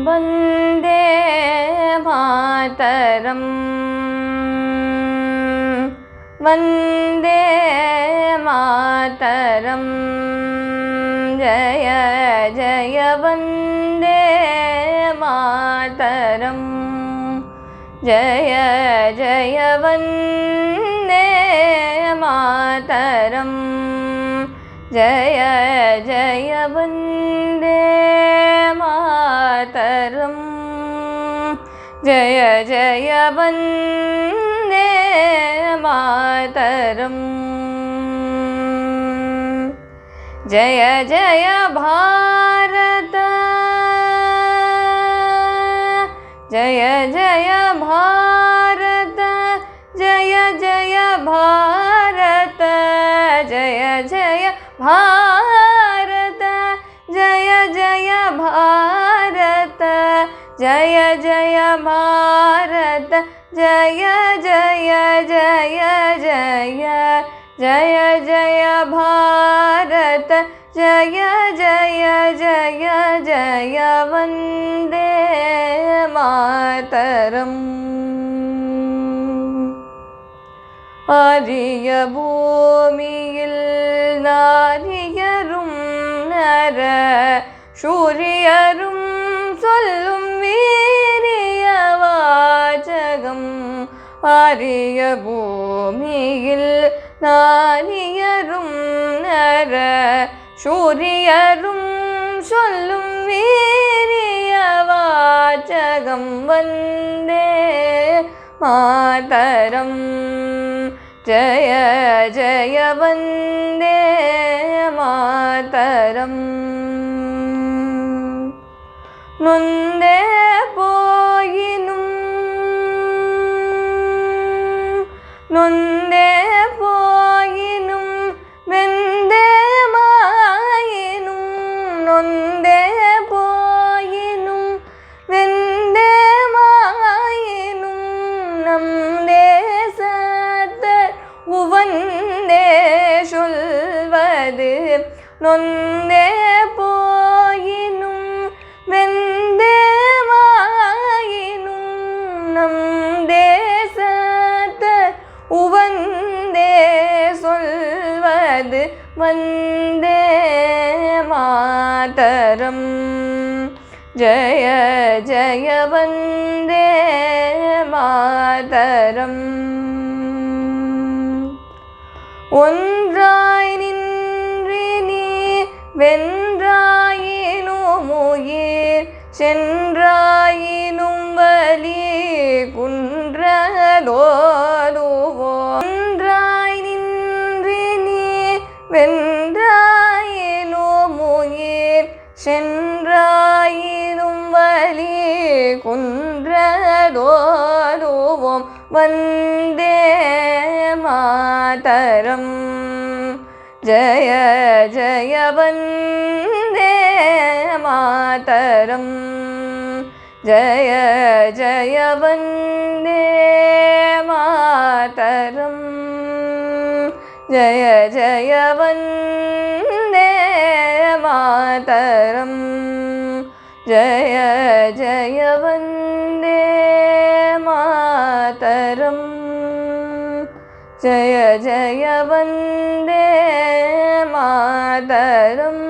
वन्दे मातरम् वन्दे मातरम् जय जय वन्दे मातरम् जय जय वन्दे मातरम् जय जय वन्दे मातरम् जय जय वन्दे मातरम् जय जय भारत जय जय भारत जय जय भारत जय जय भारत जय जय भारत जय जय भारत जय जय जय जय जय जय भारत जय जय जय जय वन्दे मातरम् ஆரிய பூமியில் நாரியரும் நர சூரியரும் சொல்லும் வீரிய வாசகம் ஆரிய பூமியில் நாரியரும் நர சூரியரும் சொல்லும் வீரிய வாசகம் வந்தே மாதரம் जय जय वन्दे मातरम् नೊಂದೇ போயினும் நொந்தே போயினும் வெந்தே மாயினும் நொந்தே போயினும் வெந்தே மாயினும் நம் உவந்தே சொல்வது நொந்தே போயினும் வெந்தே மாயினும் நம் தேசத்த உவந்தே சொல்வது வந்தே மாதரம் ஜய ஜய வந்தே மாதரம் ஒன்றாய் நின்று நீ வென்றாயினும் உயிர் சென்றாயினும் வலி குன்றதோதுவோ ஒன்றாய் நின்று நீ வென்றாயினும் உயிர் சென்றாயினும் வலி குன்றதோதுவோம் வந்தே मातरम् जय जय वन्दे मातरम् जय जय वन्दे मातरम् जय जय वन्दे मातरम् जय जय वन्दे मातरम् जय जय वन्दे मातरम्।